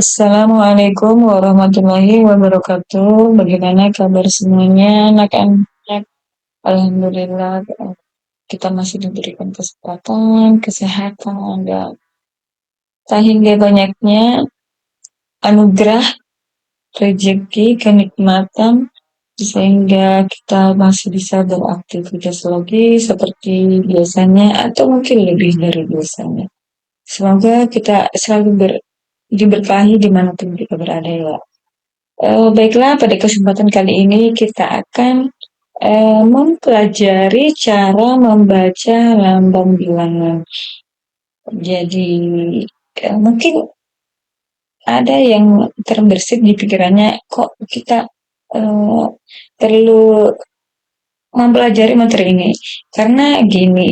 Assalamualaikum warahmatullahi wabarakatuh. Bagaimana kabar semuanya, anak-anak? Alhamdulillah, kita masih diberikan kesempatan, kesehatan, dan hingga banyaknya anugerah, rezeki, kenikmatan, sehingga kita masih bisa beraktivitas lagi seperti biasanya, atau mungkin lebih dari biasanya. Semoga kita selalu diberkahi dimanapun kita berada ya. Baiklah, pada kesempatan kali ini kita akan mempelajari cara membaca lambang bilangan. Jadi, mungkin ada yang terbersit di pikirannya, kok kita eh, perlu mempelajari materi ini? Karena gini,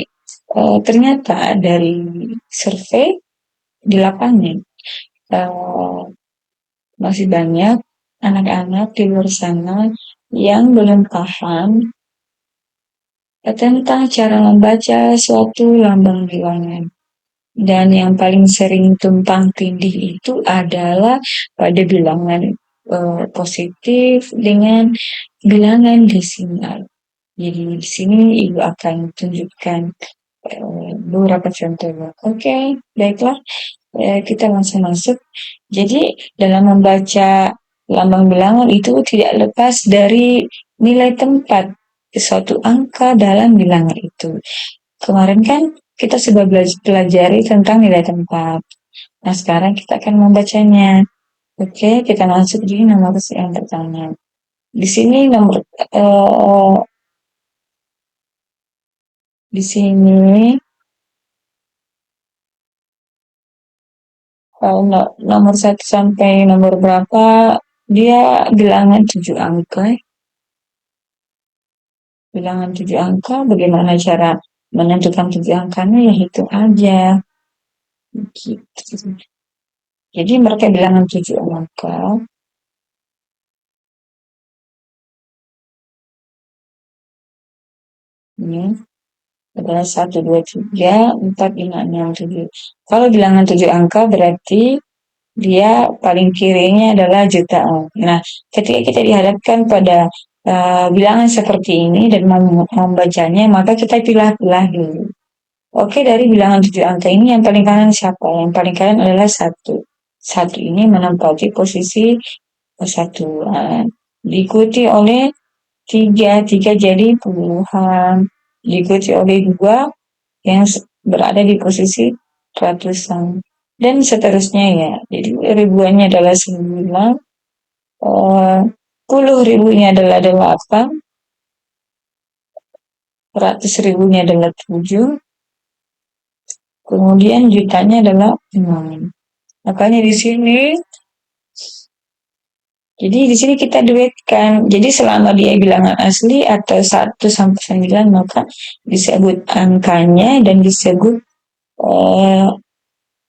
ternyata dari survei di lapangan, eh, masih banyak anak-anak di luar sana yang belum paham tentang cara membaca suatu lambang bilangan. Dan yang paling sering tumpang tindih itu adalah pada bilangan positif dengan bilangan desimal. Jadi di sini Ibu akan tunjukkan beberapa contoh. Oke, baiklah. Kita langsung masuk. Jadi dalam membaca lambang bilangan itu tidak lepas dari nilai tempat suatu angka dalam bilangan itu. Kemarin kan kita sudah pelajari tentang nilai tempat. Nah, sekarang kita akan membacanya. Oke, kita masuk di nomor yang pertama. Di sini di sini nomor satu sampai nomor berapa, dia bilangan 7 angka. Bilangan 7 angka, bagaimana cara menentukan 7 angkanya, ya hitung aja. Gitu. Jadi mereka bilangan 7 angka. Ini adalah 1, 2, 3, 4, 5, 6, 7. Kalau bilangan 7 angka berarti dia paling kirinya adalah jutaan. Nah, ketika kita dihadapkan pada bilangan seperti ini dan membacanya, maka kita pilah-pilah dulu. Oke, dari bilangan 7 angka ini yang paling kanan siapa? Yang paling kanan adalah 1. 1 ini menempati posisi persatuan. Diikuti oleh 3. 3 jadi puluhan. Diikuti oleh 2 yang berada di posisi ratusan. Dan seterusnya ya. Jadi ribuannya adalah 9. Puluh ribunya adalah 8. 100 ribunya adalah 7. Kemudian jutanya adalah 6. Makanya di sini, kita duetkan. Jadi selama dia bilangan asli atau 1 sampai 9, maka disebut angkanya dan disebut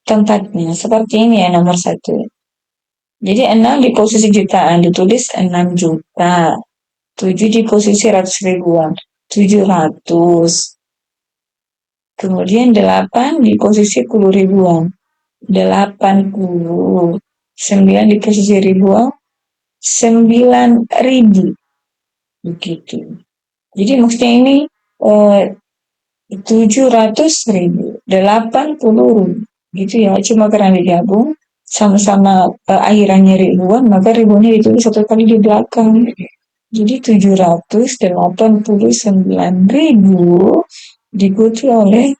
tempatnya. Seperti ini ya, nomor 1. Jadi 6 di posisi jutaan, ditulis 6 juta. 7 di posisi ratus ribuan, 700. Kemudian 8 di posisi puluh ribuan, 80. 9 di posisi ribuan, 9.000. Begitu. Jadi maksudnya ini 700.000, 80.000. Gitu ya, cuma karena digabung sama-sama akhirannya ribuan, maka ribuannya ditulis satu kali di belakang. Jadi 789.000 diikuti oleh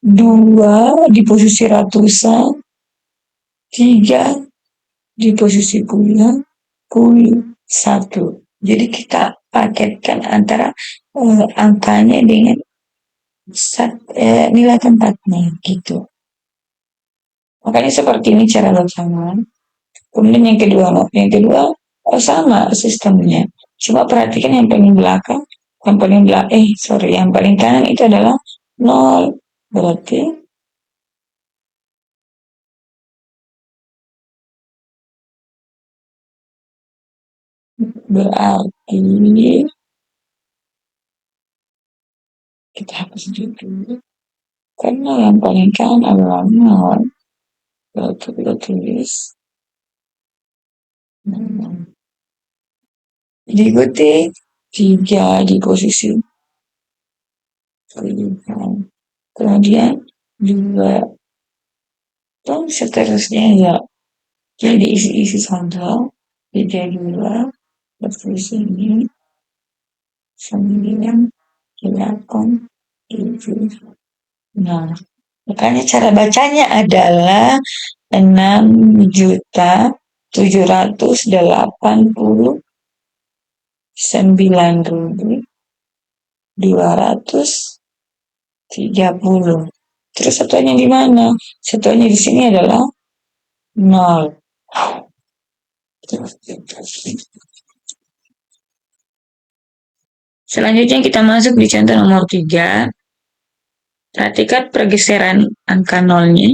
2 di posisi ratusan, 3 di posisi puluhan, 1. Jadi kita paketkan antara angkanya dengan nilai tempatnya gitu. Makanya seperti ini cara bacanya. Kemudian yang kedua sama sistemnya. Coba perhatikan yang paling belakang, yang paling kanan itu adalah 0. Berarti berarti kita hapus dulu karena yang paling kanan adalah 0. Berarti kita tulis Hmm. Diikuti 3 di posisi kelima. Kemudian 2 dan seterusnya ya. Jadi isi-isi saja. 3, 2, posisi ini 9, 8, 7. Nah, makanya cara bacanya adalah 6.789.230. Terus satunya di mana? Satunya di sini adalah 0. Selanjutnya kita masuk di contoh nomor 3. Perhatikan pergeseran angka nolnya.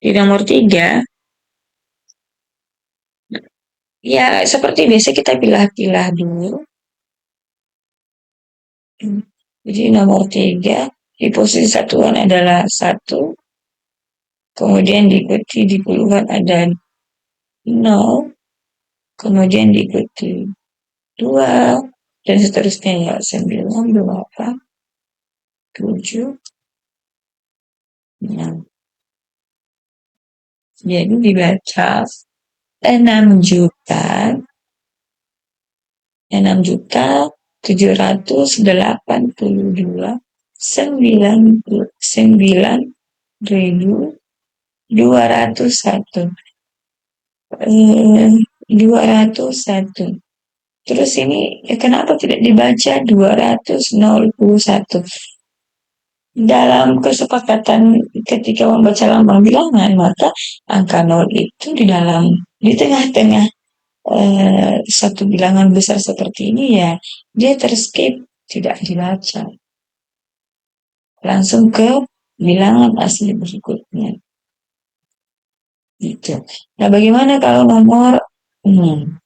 Di nomor 3, ya seperti biasa kita pilah-pilah dulu. Jadi nomor 3, di posisi satuan adalah 1, kemudian diikuti di puluhan ada 0, kemudian diikuti 2, dan seterusnya ya 9, 8, 7, 6. Jadi dibaca 6.782.991. 201. Terus ini kenapa tidak dibaca 201? Dalam kesepakatan ketika membaca lambang bilangan, maka angka 0 itu di tengah-tengah satu bilangan besar seperti ini ya, dia terskip, tidak dibaca. Langsung ke bilangan asli berikutnya. Gitu. Nah, bagaimana kalau nomor 6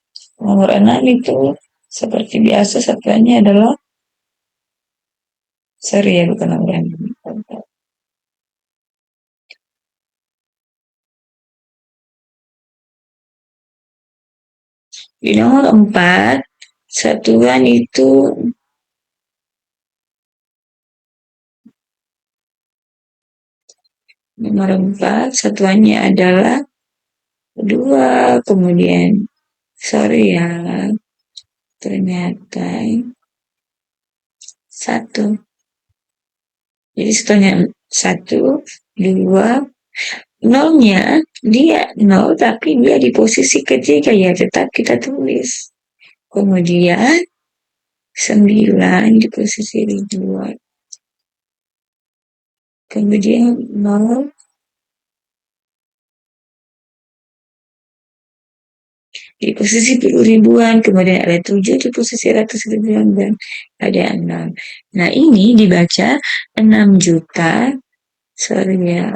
itu seperti biasa satuannya adalah sorry ya, bukan nomor 6. Di nomor 4, satuan itu nomor 4 satuannya adalah 2, kemudian sorry ya, ternyata 1. Jadi satuannya 1, 2, nolnya dia 0 tapi dia di posisi ketiga ya, tetap kita tulis. Kemudian 9 di posisi 2. Kemudian 0 di posisi puluh ribuan, kemudian ada 7 di posisi ratus ribuan, dan ada 6. Nah, ini dibaca 6 juta, sorry ya,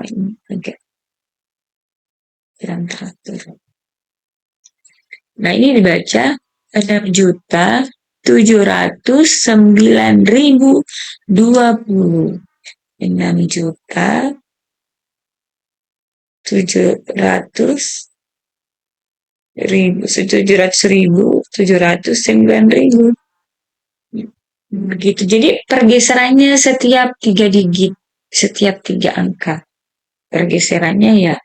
agak kurang teratur. Nah, ini dibaca 6.709.020. 6.700.000, 700.000, 709.000. Begitu. Jadi pergeserannya setiap 3 digit, setiap 3 angka. Pergeserannya ya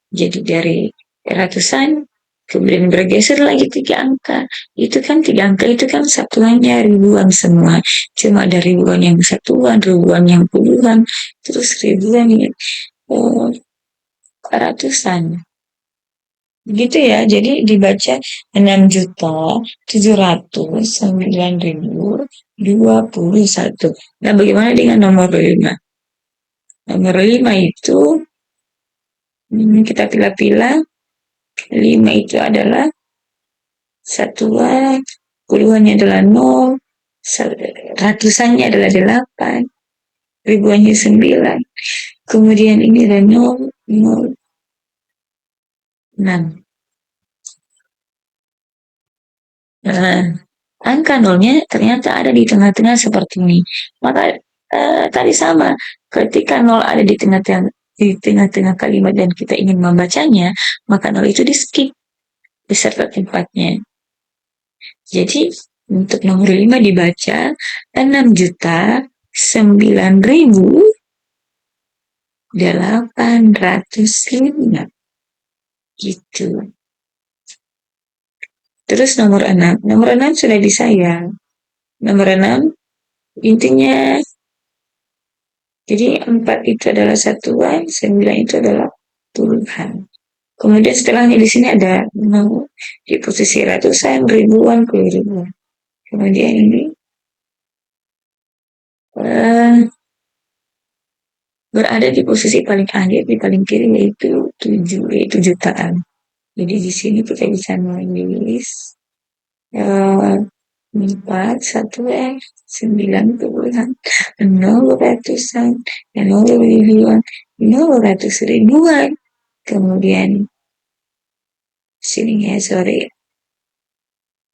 jadi dari ratusan, kemudian bergeser lagi 3 angka. Itu kan 3 angka itu kan satuannya ribuan semua. Cuma ada ribuan yang satuan, ribuan yang puluhan, terus ribuan yang ratusan. Begitu ya, jadi dibaca 6.709.021. Nah, bagaimana dengan nomor 5? Nomor 5 itu kita pilih-pilih. 5 itu adalah satuan, puluhannya adalah 0, ratusannya adalah 8, ribuannya 9. Kemudian ini ada 0, 0, 6. Nah, angka nolnya ternyata ada di tengah-tengah seperti ini. Maka tadi sama, ketika nol ada di tengah-tengah kalimat dan kita ingin membacanya, maka nol itu di skip. beserta tempatnya. Jadi untuk nomor 5 dibaca 6.9.805 gitu. Terus nomor 6 sudah disayang. Nomor 6 intinya, jadi 4 itu adalah satuan, 9 itu adalah puluhan. Kemudian setelahnya di sini ada 0 di posisi ratusan, ribuan, puluh ribuan. Kemudian ini berada di posisi paling akhir di paling kiri yaitu 7, yaitu jutaan. Jadi di sini kita bisa menulis 4, 1 9 puluhan, 0 ratusan, 0 ribuan, 0 ratus ribuan. Kemudian sini ya, sorry,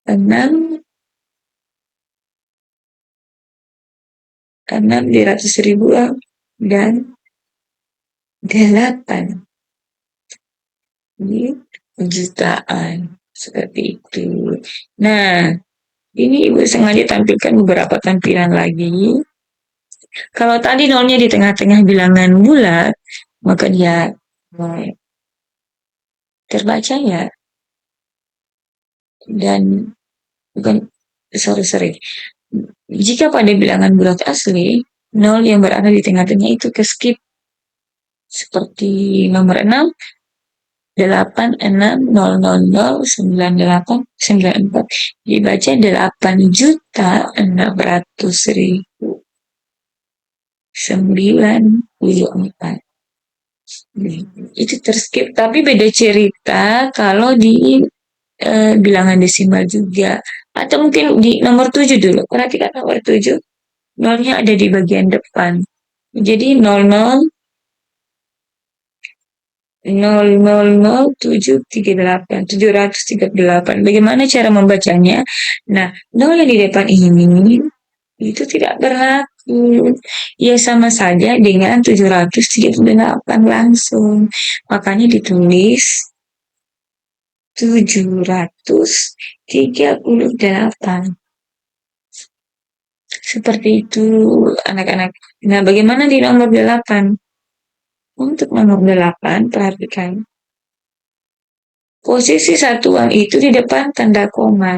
6 di ratus ribuan dan 8 di jutaan. Seperti itu. Nah, ini Ibu sengaja tampilkan beberapa tampilan lagi. Kalau tadi nolnya di tengah-tengah bilangan bulat, maka dia terbaca ya. Dan bukan, sorry. Jika pada bilangan bulat asli, nol yang berada di tengah-tengah itu ke skip. Seperti nomor 6, 8, 6, 0, 0, 0, 9, 8, 9, 4. Dibaca 8.600.904. Itu terskip, tapi beda cerita kalau di bilangan desimal juga. Atau mungkin di nomor 7 dulu. Perhatikan nomor 7, nolnya ada di bagian depan. Jadi 00 738. Bagaimana cara membacanya? Nah, nol yang di depan ini itu tidak berlaku. Ya sama saja dengan 738 langsung. Makanya ditulis 738. Seperti itu anak-anak. Nah, bagaimana di nomor 8? Untuk nomor 8, perhatikan. Posisi satuan itu di depan tanda koma.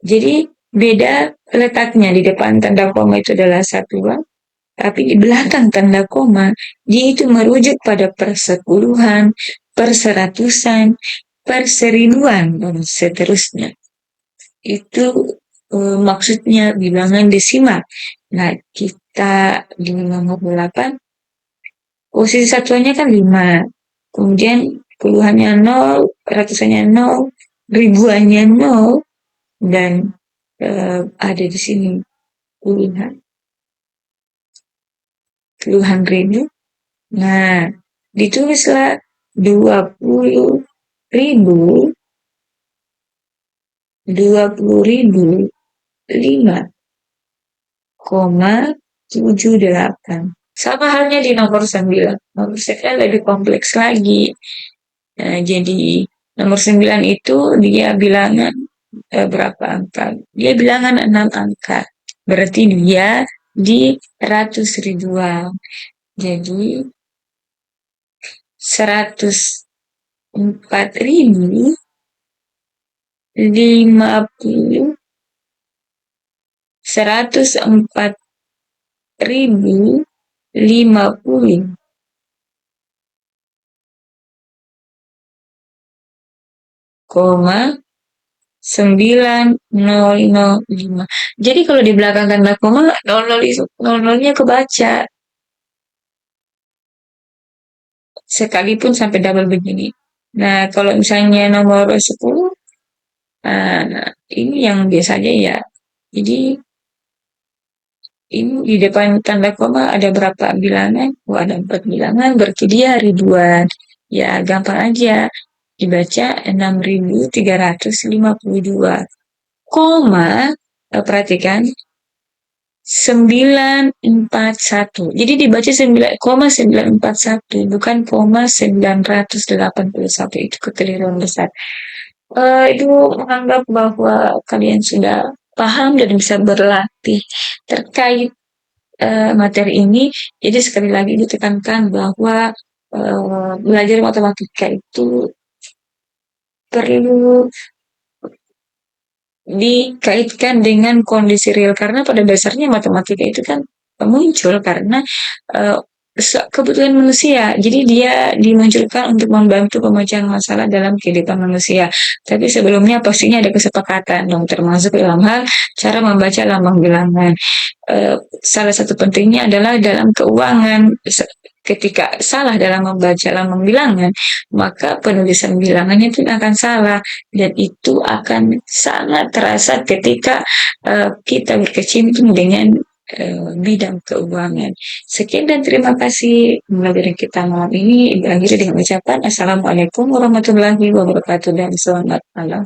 Jadi beda letaknya, di depan tanda koma itu adalah satuan, tapi di belakang tanda koma dia itu merujuk pada persepuluhan, perseratusan, perseribuan, dan seterusnya. Itu maksudnya bilangan desimal. Nah, kita di nomor 8, posisi satuannya kan 5. Kemudian puluhannya 0, ratusannya 0, ribuannya 0, dan ada di sini puluhan ribu. Nah, ditulislah 20.000, 5,78. Sama halnya di nomor 9. Nomor 9 lebih kompleks lagi. Nah, jadi nomor 9 itu dia bilangan berapa angka? Dia bilangan 6 angka. Berarti dia di ratus ribuan. Jadi 104.050, 104.050, 905. Jadi kalau di belakang tanda koma 00-nya kebaca. Sekalipun sampai double begini. Nah, kalau misalnya nomor 10, nah, ini yang biasanya ya. Jadi ini di depan tanda koma ada berapa bilangan? Oh, ada 4 bilangan, berarti dia ribuan. Ya, gampang aja. Dibaca 6.352. Koma, perhatikan, 941. Jadi dibaca 9,941, bukan 981. Itu kekeliruan besar. Itu menganggap bahwa kalian sudah paham dan bisa berlatih terkait materi ini. Jadi sekali lagi ditekankan bahwa belajar matematika itu perlu dikaitkan dengan kondisi real karena pada dasarnya matematika itu kan muncul karena uh, kebutuhan manusia. Jadi dia dimunculkan untuk membantu pemecahan masalah dalam kehidupan manusia. Tapi sebelumnya pastinya ada kesepakatan dong, termasuk dalam hal cara membaca lambang bilangan. Salah satu pentingnya adalah dalam keuangan. Ketika salah dalam membaca lambang bilangan, maka penulisan bilangannya pun akan salah dan itu akan sangat terasa ketika kita berkecimpung dengan bidang keuangan. Sekian dan terima kasih pembelajaran kita malam ini. Berakhir dengan ucapan Assalamualaikum warahmatullahi wabarakatuh dan selamat malam.